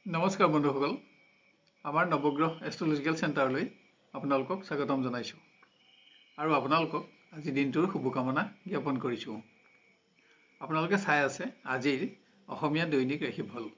নমস্কাৰ বন্ধুসকল, আমাৰ নৱগ্ৰহ এষ্ট্ৰলজিকেল চেণ্টাৰলৈ আপোনালোকক স্বাগতম জনাইছোঁ আৰু আপোনালোকক আজি দিনটোৰ শুভকামনা জ্ঞাপন কৰিছোঁ। আপোনালোকে চাই আছে আজিৰ অসমীয়া দৈনিক ৰাশিফল।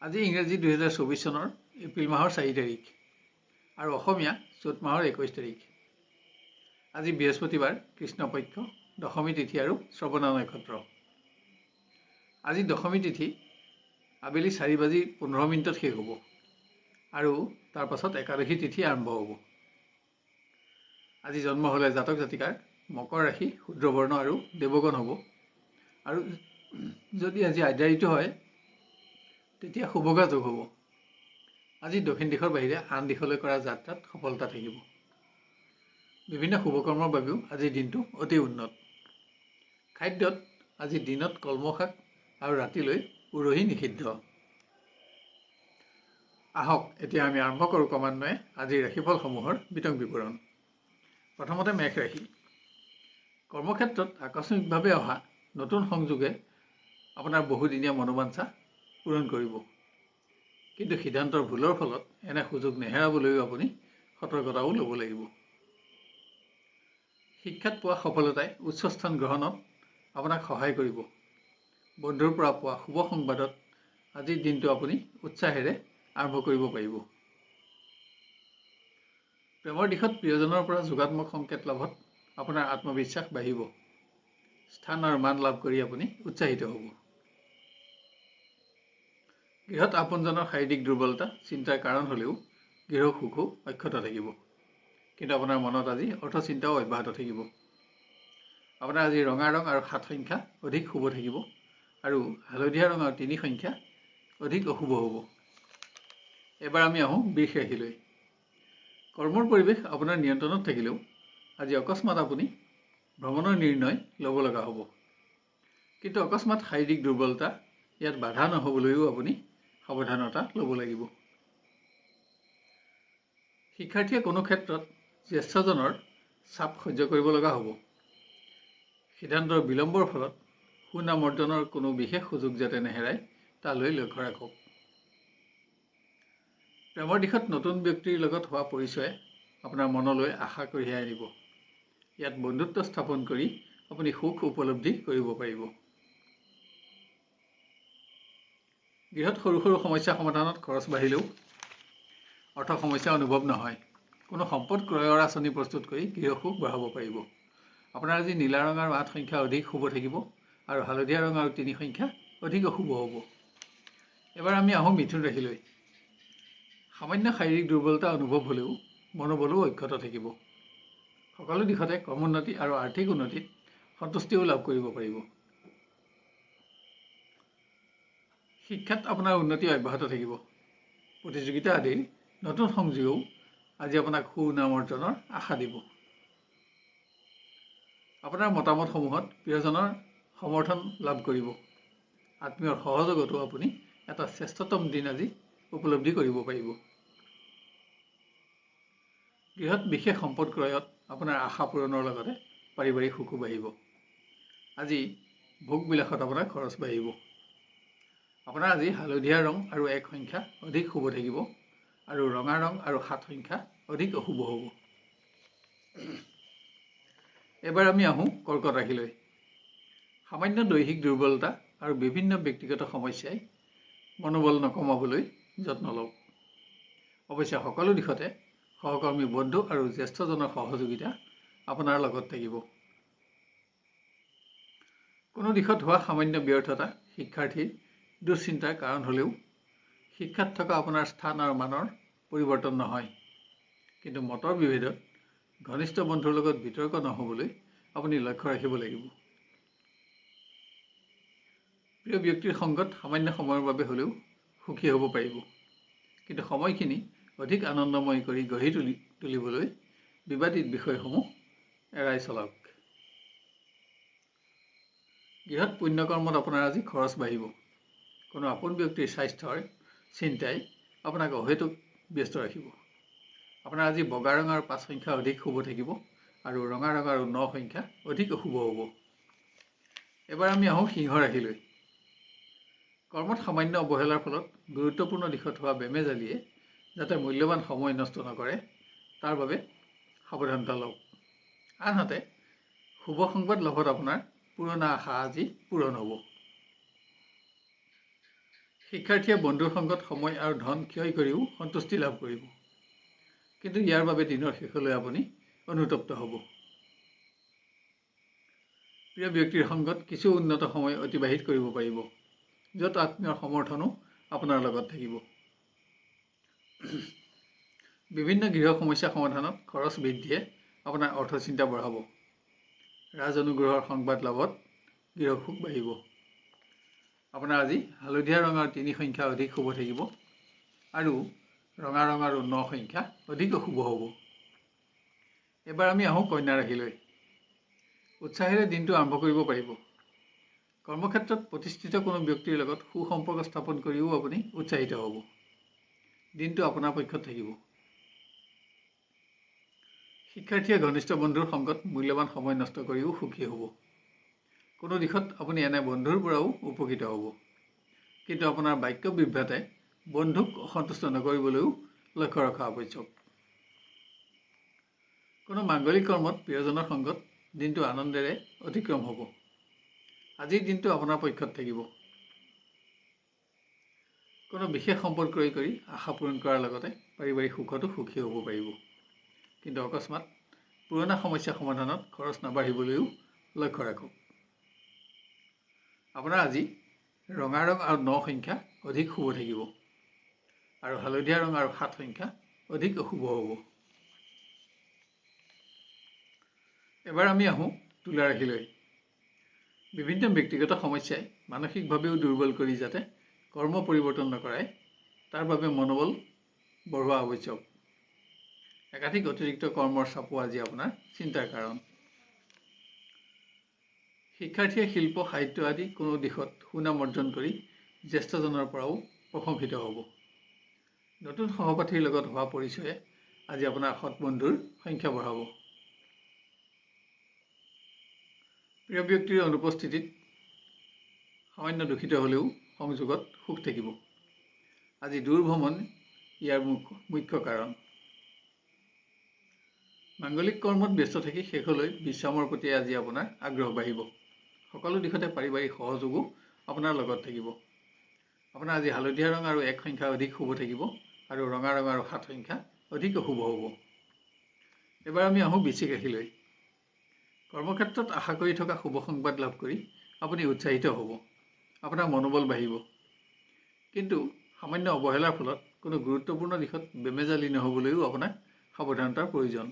আজি ইংৰাজী 2024 চনৰ এপ্ৰিল মাহৰ 4 তাৰিখ আৰু অসমীয়া চ'ত মাহৰ 21 তাৰিখ। আজি বৃহস্পতিবাৰ, কৃষ্ণপক্ষ, দশমী তিথি আৰু শ্ৰৱণা নক্ষত্ৰ। আজি দশমী তিথি আবেলি 4:15 শেষ হ'ব আৰু তাৰ পাছত একাদশী তিথি আৰম্ভ হ'ব। আজি জন্ম হ'লে জাতক জাতিকাৰ মকৰ ৰাশি, শূদ্ৰবৰ্ণ আৰু দেৱগণ হ'ব আৰু যদি আজি আদ্যাৰিত হয় তেতিয়া শুভগা যোগ হ'ব। আজি দক্ষিণ দিশৰ বাহিৰে আন দিশলৈ কৰা যাত্ৰাত সফলতা থাকিব। বিভিন্ন শুভকৰ্মৰ বাবেও আজিৰ দিনটো অতি উন্নত। খাদ্যত আজি দিনত কলমৌ শাক আৰু ৰাতিলৈ উৰহি নিষিদ্ধ। আহক এতিয়া আমি আৰম্ভ কৰোঁ ক্ৰমান্বয়ে আজিৰ ৰাশিফলসমূহৰ বিতং বিৱৰণ। প্ৰথমতে মেষ ৰাশি। কৰ্মক্ষেত্ৰত আকস্মিকভাৱে অহা নতুন সংযোগে আপোনাৰ বহুদিনীয়া মনোবাঞ্ছা পূৰণ কৰিব, কিন্তু সিদ্ধান্তৰ ভুলৰ ফলত এনে সুযোগ নেহেৰাবলৈও আপুনি সতৰ্কতাও ল'ব লাগিব। শিক্ষাত পোৱা সফলতাই উচ্চ স্থান গ্ৰহণত আপোনাক সহায় কৰিব। বন্ধুৰ পৰা পোৱা শুভ সংবাদত আজিৰ দিনটো আপুনি উৎসাহেৰে আৰম্ভ কৰিব পাৰিব। প্ৰেমৰ দিশত প্ৰিয়জনৰ পৰা যোগাত্মক সংকেত লাভত আপোনাৰ আত্মবিশ্বাস বাঢ়িব। স্থান আৰু মান লাভ কৰি আপুনি উৎসাহিত হ'ব। গৃহত আপোনজনৰ শাৰীৰিক দুৰ্বলতা চিন্তাৰ কাৰণ হ'লেও গৃহ সুখো অক্ষত থাকিব, কিন্তু আপোনাৰ মনত আজি অৰ্থচিন্তাও অব্যাহত থাকিব। আপোনাৰ আজি ৰঙা ৰং আৰু 7 সংখ্যা অধিক শুভ থাকিব আৰু হালধীয়া ৰং আৰু 3 সংখ্যা অধিক অশুভ হ'ব। এবাৰ আমি আহোঁ বৃষ ৰাশিলৈ। কৰ্মৰ পৰিৱেশ আপোনাৰ নিয়ন্ত্ৰণত থাকিলেও আজি অকস্মাত আপুনি ভ্ৰমণৰ নিৰ্ণয় ল'ব লগা হ'ব, কিন্তু অকস্মাত শাৰীৰিক দুৰ্বলতা ইয়াত বাধা নহ'বলৈও আপুনি সাৱধানতা ল'ব লাগিব। শিক্ষাৰ্থীয়ে কোনো ক্ষেত্ৰত জ্যেষ্ঠজনৰ চাপ সহ্য কৰিব লগা হ'ব। সিদ্ধান্তৰ বিলম্বৰ ফলত সুনাম অৰ্জনৰ কোনো বিশেষ সুযোগ যাতে নেহেৰায় তালৈ লক্ষ্য ৰাখক। প্ৰেমৰ দিশত নতুন ব্যক্তিৰ লগত হোৱা পৰিচয়ে আপোনাৰ মনলৈ আশা কঢ়িয়াই আনিব। ইয়াত বন্ধুত্ব স্থাপন কৰি আপুনি সুখ উপলব্ধি কৰিব পাৰিব। গৃহত সৰু সৰু সমস্যা সমাধানত খৰচ বাঢ়িলেও অৰ্থ সমস্যা অনুভৱ নহয়। কোনো সম্পদ ক্ৰয়ৰ আঁচনি প্ৰস্তুত কৰি গৃহ সুখ বঢ়াব পাৰিব। আপোনাৰ আজি নীলা ৰং আৰু 8 সংখ্যা অধিক শুভ থাকিব আৰু হালধীয়া ৰং আৰু 3 সংখ্যা অধিক অশুভ হ'ব। এবাৰ আমি আহোঁ মিথুন ৰাশিলৈ। সামান্য শাৰীৰিক দুৰ্বলতা অনুভৱ হ'লেও মনোবলো অক্ষত থাকিব। সকলো দিশতে কৰ্মোন্নতি আৰু আৰ্থিক উন্নতিত সন্তুষ্টিও লাভ কৰিব পাৰিব। শিক্ষাত আপোনাৰ উন্নতি অব্যাহত থাকিব। প্ৰতিযোগিতা আদিৰ নতুন সংযোগেও আজি আপোনাক সুনাম অৰ্জনৰ আশা দিব। আপোনাৰ মতামতসমূহত প্ৰিয়জনৰ সমৰ্থন লাভ কৰিব। আত্মীয়ৰ সহযোগতো আপুনি এটা শ্ৰেষ্ঠতম দিন আজি উপলব্ধি কৰিব পাৰিব। গৃহত বিশেষ সম্পদ ক্ৰয়ত আপোনাৰ আশা পূৰণৰ লগতে পাৰিবাৰিক সুখো বাঢ়িব। আজি ভোগবিলাসত আপোনাৰ খৰচ বাঢ়িব। আপোনাৰ আজি হালধীয়া ৰং আৰু 1 সংখ্যা অধিক শুভ থাকিব আৰু ৰঙা ৰং আৰু 7 সংখ্যা অধিক অশুভ হ'ব। এবাৰ আমি আহোঁ কৰ্কট ৰাশিলৈ। সামান্য দৈহিক দুৰ্বলতা আৰু বিভিন্ন ব্যক্তিগত সমস্যাই মনোবল নকমাবলৈ যত্ন লওক। অৱশ্যে সকলো দিশতে সহকৰ্মী বন্ধু আৰু জ্যেষ্ঠজনৰ সহযোগিতা আপোনাৰ লগত থাকিব। কোনো দিশত হোৱা সামান্য ব্যৰ্থতা শিক্ষাৰ্থীৰ দুশ্চিন্তাৰ কাৰণ হ'লেও শিক্ষাত থকা আপোনাৰ স্থান আৰু মানৰ পৰিৱৰ্তন নহয়, কিন্তু মতৰ বিভেদত ঘনিষ্ঠ বন্ধুৰ লগত বিতৰ্ক নহ'বলৈ আপুনি লক্ষ্য ৰাখিব লাগিব। প্ৰিয় ব্যক্তিৰ সংগত সামান্য সময়ৰ বাবে হ'লেও সুখী হ'ব পাৰিব, কিন্তু সময়খিনি অধিক আনন্দময় কৰি গঢ়ি তুলিবলৈ বিবাদিত বিষয়সমূহ এৰাই চলাওক। গৃহত পুণ্যকৰ্মত আপোনাৰ আজি খৰচ বাঢ়িব। কোনো আপোন ব্যক্তিৰ স্বাস্থ্যৰ চিন্তাই আপোনাক অহেতুক ব্যস্ত ৰাখিব। আপোনাৰ আজি বগা ৰং আৰু 5 সংখ্যা অধিক শুভ থাকিব আৰু ৰঙা ৰং আৰু 9 সংখ্যা অধিক অশুভ হ'ব। এবাৰ আমি আহোঁ সিংহ ৰাশিলৈ। কৰ্মত সামান্য অৱহেলাৰ ফলত গুৰুত্বপূৰ্ণ দিশত হোৱা বেমেজালিয়ে যাতে মূল্যৱান সময় নষ্ট নকৰে তাৰ বাবে সাৱধানতা লওক। আনহাতে শুভ সংবাদ লাভত আপোনাৰ পুৰণা আশা আজি পূৰণ হ'ব। শিক্ষাৰ্থীয়ে বন্ধুৰ সংগত সময় আৰু ধন ক্ষয় কৰিও সন্তুষ্টি লাভ কৰিব, কিন্তু ইয়াৰ বাবে দিনৰ শেষলৈ আপুনি অনুতপ্ত হ'ব। প্ৰিয় ব্যক্তিৰ সংগত কিছু উন্নত সময় অতিবাহিত কৰিব পাৰিব, য'ত আত্মীয়ৰ সমৰ্থনো আপোনাৰ লগত থাকিব। বিভিন্ন গৃহ সমস্যা সমাধানত খৰচ বৃদ্ধিয়ে আপোনাৰ অৰ্থচিন্তা বঢ়াব। ৰাজ অনুগ্ৰহৰ সংবাদ লাভত গৃহ সুখ বাঢ়িব। আপোনাৰ আজি হালধীয়া ৰং আৰু 3 সংখ্যা অধিক শুভ থাকিব, আৰু ৰঙা ৰং আৰু 9 সংখ্যা অধিক অশুভ হ'ব। এবাৰ আমি আহোঁ কন্যা ৰাশিলৈ। উৎসাহেৰে দিনটো আৰম্ভ কৰিব পাৰিব। কৰ্মক্ষেত্ৰত প্ৰতিষ্ঠিত কোনো ব্যক্তিৰ লগত সুসম্পৰ্ক স্থাপন কৰিও আপুনি উৎসাহিত হ'ব। দিনটো আপোনাৰ পক্ষত থাকিব। শিক্ষাৰ্থীয়ে ঘনিষ্ঠ বন্ধুৰ সংগত মূল্যৱান সময় নষ্ট কৰিও সুখী হ'ব। কোনো দিশত আপুনি এনে বন্ধুৰ পৰাও উপকৃত হ'ব, কিন্তু আপোনাৰ বাক্য বিভ্ৰাটে বন্ধুক অসন্তুষ্ট নকৰিবলৈও লক্ষ্য ৰখা আৱশ্যক। কোনো মাংগলিক কৰ্মত প্ৰিয়জনৰ সংগত দিনটো আনন্দেৰে অতিক্ৰম হ'ব। আজিৰ দিনটো আপোনাৰ পক্ষত থাকিব। কোনো বিশেষ সম্পদ ক্ৰয় কৰি আশা পূৰণ কৰাৰ লগতে পাৰিবাৰিক সুখতো সুখী হ'ব পাৰিব, কিন্তু অকস্মাত পুৰণা সমস্যা সমাধানত খৰচ নাবাঢ়িবলৈও লক্ষ্য ৰাখক। আপোনাৰ আজি ৰঙা ৰং আৰু 9 সংখ্যা অধিক শুভ থাকিব, আৰু হালধীয়া ৰং আৰু 7 সংখ্যা অধিক অশুভ হ'ব। এবাৰ আমি আহোঁ তুলা ৰাশিলৈ। বিভিন্ন ব্যক্তিগত সমস্যাই মানসিকভাৱেও দুৰ্বল কৰি যাতে কৰ্ম পৰিৱৰ্তন নকৰায় তাৰ বাবে মনোবল বঢ়োৱা আৱশ্যক। একাধিক অতিৰিক্ত কৰ্মৰ চাপো আজি আপোনাৰ চিন্তাৰ কাৰণ। শিক্ষাৰ্থীয়ে শিল্প সাহিত্য আদি কোনো দিশত সুনাম অৰ্জন কৰি জ্যেষ্ঠজনৰ পৰাও প্ৰশংসিত হ'ব। নতুন সহপাঠীৰ লগত হোৱা পৰিচয়ে আজি আপোনাৰ সৎ বন্ধুৰ সংখ্যা বঢ়াব। প্ৰিয় ব্যক্তিৰ অনুপস্থিতিত সামান্য দূষিত হ'লেও সংযোগত সুখ থাকিব। আজি দূৰ ভ্ৰমণ ইয়াৰ মুখ্য কাৰণ। মাংগলিক কৰ্মত ব্যস্ত থাকি শেষলৈ বিশ্ৰামৰ প্ৰতি আজি আপোনাৰ আগ্ৰহ বাঢ়িব। সকলো দিশতে পাৰিবাৰিক সহযোগো আপোনাৰ লগত থাকিব। আপোনাৰ আজি হালধীয়া ৰং আৰু 1 সংখ্যা অধিক শুভ থাকিব, আৰু ৰঙা ৰং আৰু 7 সংখ্যা অধিক অশুভ হ'ব। এবাৰ আমি আহোঁ বৃশ্চিক ৰাশিলৈ। কৰ্মক্ষেত্ৰত আশা কৰি থকা শুভ সংবাদ লাভ কৰি আপুনি উৎসাহিত হ'ব। আপোনাৰ মনোবল বাঢ়িব, কিন্তু সামান্য অৱহেলাৰ ফলত কোনো গুৰুত্বপূৰ্ণ দিশত বেমেজালি নহ'বলৈও আপোনাক সাৱধানতাৰ প্ৰয়োজন।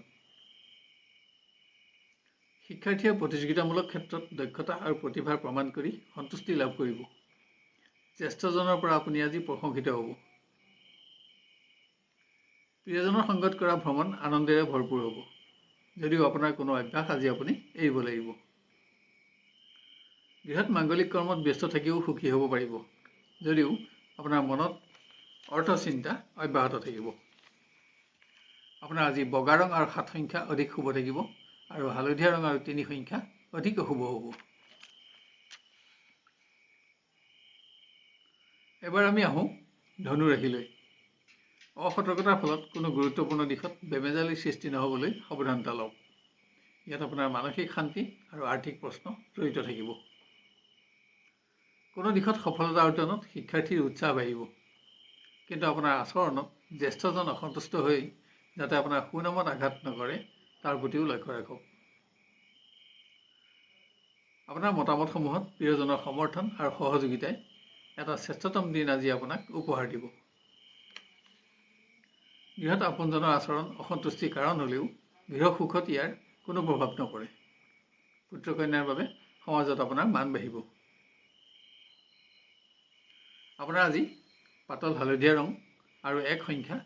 শিক্ষাৰ্থীয়ে প্ৰতিযোগিতামূলক ক্ষেত্ৰত দক্ষতা আৰু প্ৰতিভাৰ প্ৰমাণ কৰি সন্তুষ্টি লাভ কৰিব। জ্যেষ্ঠজনৰ পৰা আপুনি আজি প্ৰশংসিত হ'ব। প্ৰিয়জনৰ সংগত কৰা ভ্ৰমণ আনন্দেৰে ভৰপূৰ হ'ব, যদিও আপোনাৰ কোনো অভ্যাস আজি আপুনি এৰিব লাগিব। গৃহত মাংগলিক কৰ্মত ব্যস্ত থাকিও সুখী হ'ব পাৰিব, যদিও আপোনাৰ মনত অৰ্থচিন্তা অব্যাহত থাকিব। আপোনাৰ আজি বগা ৰং আৰু 7 সংখ্যা অধিক শুভ থাকিব, আৰু হালধীয়া ৰং আৰু 3 সংখ্যা অধিক অশুভ হ'ব। এবাৰ আমি আহোঁ ধনু ৰাশিলৈ। অসতৰ্কতাৰ ফলত কোনো গুৰুত্বপূৰ্ণ দিশত বেমেজালিৰ সৃষ্টি নহ'বলৈ সাৱধানতা লওক। ইয়াত আপোনাৰ মানসিক শান্তি আৰু আৰ্থিক প্ৰশ্ন জড়িত থাকিব। কোনো দিশত সফলতা অৰ্জনত শিক্ষাৰ্থীৰ উৎসাহ বাঢ়িব, কিন্তু আপোনাৰ আচৰণত জ্যেষ্ঠজন অসন্তুষ্ট হৈ যাতে আপোনাৰ সুনামত আঘাত নকৰে তাৰ প্ৰতিও লক্ষ্য ৰাখক। আপোনাৰ মতামতসমূহত প্ৰিয়জনৰ সমৰ্থন আৰু সহযোগিতাই এটা শ্ৰেষ্ঠতম দিন আজি আপোনাক উপহাৰ দিব। গৃহত আপোনজনৰ আচৰণ অসন্তুষ্টিৰ কাৰণ হ'লেও গৃহ সুখত ইয়াৰ কোনো প্ৰভাৱ নপৰে। পুত্ৰ কন্যাৰ বাবে সমাজত আপোনাৰ মান বাঢ়িব। আপোনাৰ আজি পাতল হালধীয়া ৰং আৰু 1 সংখ্যা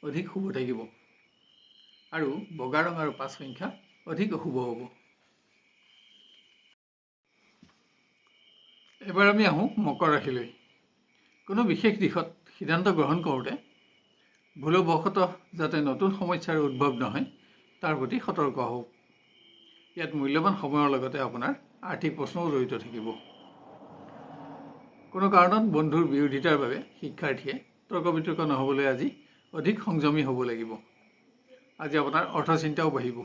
অধিক শুভ থাকিব, আৰু বগা ৰং আৰু 5 সংখ্যা অধিক অশুভ হ'ব। এবাৰ আমি আহোঁ মকৰ ৰাশিলৈ। কোনো বিশেষ দিশত সিদ্ধান্ত গ্ৰহণ কৰোঁতে ভুলবশতঃ যাতে নতুন সমস্যাৰ উদ্ভৱ নহয় তাৰ প্ৰতি সতৰ্ক হওক। ইয়াত মূল্যৱান সময়ৰ লগতে আপোনাৰ আৰ্থিক প্ৰশ্নও জড়িত থাকিব। কোনো কাৰণত বন্ধুৰ বিৰোধিতাৰ বাবে শিক্ষাৰ্থীয়ে তৰ্ক বিতৰ্ক নহ'বলৈ আজি অধিক সংযমী হ'ব লাগিব। আজি আপোনাৰ অৰ্থচিন্তাও বাঢ়িব।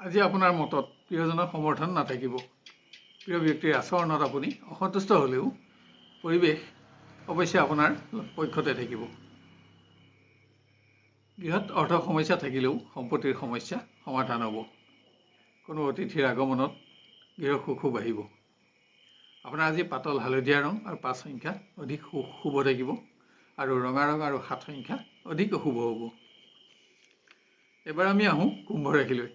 আজি আপোনাৰ মতত প্ৰিয়জনৰ সমৰ্থন নাথাকিব। প্ৰিয় ব্যক্তিৰ আচৰণত আপুনি অসন্তুষ্ট হ'লেও পৰিৱেশ অৱশ্যে আপোনাৰ পক্ষতে থাকিব। গৃহত অৰ্থ সমস্যা থাকিলেও সম্পত্তিৰ সমস্যা সমাধান হ'ব। কোনো অতিথিৰ আগমনত গৃহ সুখো বাঢ়িব। আপোনাৰ আজি পাতল হালধীয়া ৰং আৰু 5 সংখ্যা অধিক শুভ থাকিব আৰু ৰঙা ৰং আৰু 7 সংখ্যা অধিক অশুভ হ'ব। এবাৰ আমি আহোঁ কুম্ভ ৰাশিলৈ।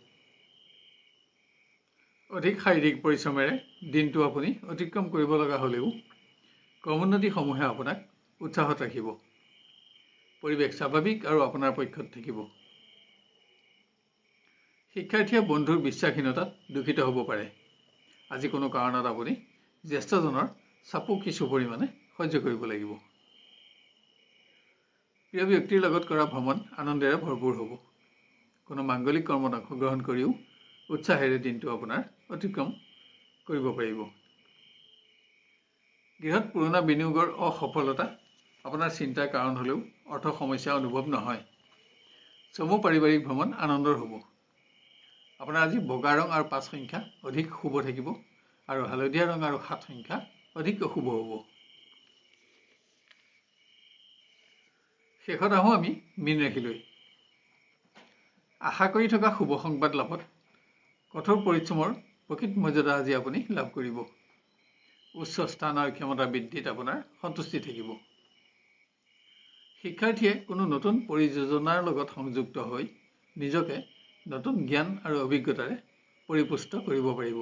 অধিক শাৰীৰিক পৰিশ্ৰমেৰে দিনটো আপুনি অতিক্ৰম কৰিব লগা হ'লেও কৰ্মোন্নতিসমূহে আপোনাক উৎসাহত ৰাখিব। পৰিৱেশ স্বাভাৱিক আৰু আপোনাৰ পক্ষত থাকিব। শিক্ষাৰ্থীয়ে বন্ধুৰ বিশ্বাসহীনতাত দূষিত হ'ব পাৰে। আজি কোনো কাৰণত আপুনি জ্যেষ্ঠজনৰ চাপো কিছু পৰিমাণে সহ্য কৰিব লাগিব। প্ৰিয় ব্যক্তিৰ লগত কৰা ভ্ৰমণ আনন্দেৰে ভৰপূৰ হ'ব। কোনো মাংগলিক কৰ্মত অংশগ্ৰহণ কৰিও উৎসাহেৰে দিনটো আপোনাৰ অতিক্ৰম কৰিব পাৰিব। গৃহত পুৰণা বিনিয়োগৰ অসফলতা আপোনাৰ চিন্তাৰ কাৰণ হ'লেও অৰ্থ সমস্যা অনুভৱ নহয়। চমু পাৰিবাৰিক ভ্ৰমণ আনন্দৰ হ'ব। আপোনাৰ আজি বগা ৰং আৰু 5 সংখ্যা অধিক শুভ থাকিব আৰু হালধীয়া ৰং আৰু 7 সংখ্যা অধিক অশুভ হ'ব। শেষত আহোঁ আমি মীন ৰাশিলৈ। আশা কৰি থকা শুভ সংবাদ লাভত কঠোৰ পৰিশ্ৰমৰ প্ৰকৃত মৰ্যাদা আজি আপুনি লাভ কৰিব। উচ্চ স্থান আৰু ক্ষমতা বৃদ্ধিত আপোনাৰ সন্তুষ্টি থাকিব। শিক্ষাৰ্থীয়ে কোনো নতুন পৰিযোজনাৰ লগত সংযুক্ত হৈ নিজকে নতুন জ্ঞান আৰু অভিজ্ঞতাৰে পৰিপুষ্ট কৰিব পাৰিব।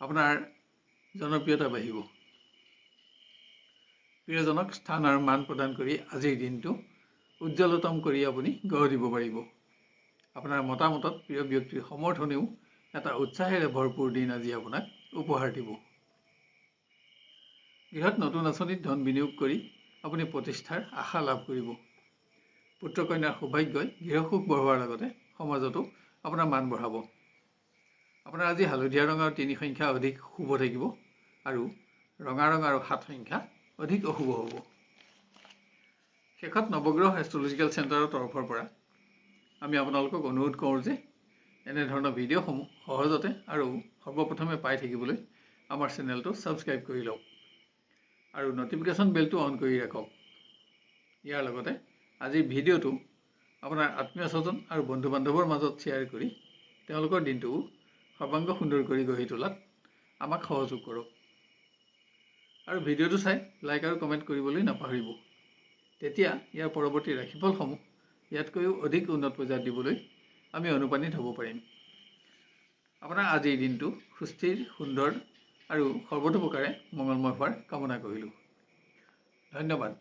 আপোনাৰ জনপ্ৰিয়তা বাঢ়িব। প্ৰিয়জনক স্থান আৰু মান প্ৰদান কৰি আজিৰ দিনটো উজ্জ্বলতম কৰি আপুনি গঢ় দিব পাৰিব। আপোনাৰ মতামতত প্ৰিয় ব্যক্তিৰ সমৰ্থনেও এটা উৎসাহেৰে ভৰপূৰ দিন আজি আপোনাক উপহাৰ দিব। গৃহত নতুন আঁচনিত ধন বিনিয়োগ কৰি আপুনি প্ৰতিষ্ঠাৰ আশা লাভ কৰিব। পুত্ৰ কন্যাৰ সৌভাগ্যই গৃহ সুখ বঢ়োৱাৰ লগতে সমাজতো আপোনাৰ মান বঢ়াব। আপোনাৰ আজি হালধীয়া ৰং আৰু 3 সংখ্যা অধিক শুভ থাকিব আৰু ৰঙা ৰং আৰু 7 সংখ্যা অধিক অশুভ হ'ব। শেষত নৱগ্ৰহ এষ্ট্ৰলজিকেল চেণ্টাৰৰ তৰফৰ পৰা আমি আপোনালোকক অনুৰোধ কৰোঁ যে এনেধৰণৰ ভিডিঅ'সমূহ সহজতে আৰু সৰ্বপ্ৰথমে পাই থাকিবলৈ আমাৰ চেনেলটো ছাবস্ক্ৰাইব কৰি লওক আৰু নটিফিকেশ্যন বেলটো অন কৰি ৰাখক। ইয়াৰ লগতে আজিৰ ভিডিঅ'টো আপোনাৰ আত্মীয় স্বজন আৰু বন্ধু বান্ধৱৰ মাজত শ্বেয়াৰ কৰি তেওঁলোকৰ দিনটো সৰ্বাংগ সুন্দৰ কৰি গঢ়ি তোলাত আমাক সহযোগ কৰক। আৰু ভিডিঅ'টো চাই লাইক আৰু কমেণ্ট কৰিবলৈ নাপাহৰিব। তেতিয়া ইয়াৰ পৰৱৰ্তী ৰাশিফলসমূহ ইয়াতকৈও অধিক উন্নত পৰ্যায়ত দিবলৈ আমি অনুপ্ৰাণিত হ'ব পাৰিম। আপোনাৰ আজিৰ দিনটো সুস্থিৰ, সুন্দৰ আৰু সৰ্বতোপ্ৰকাৰে মংগলময় হোৱাৰ কামনা কৰিলোঁ। ধন্যবাদ।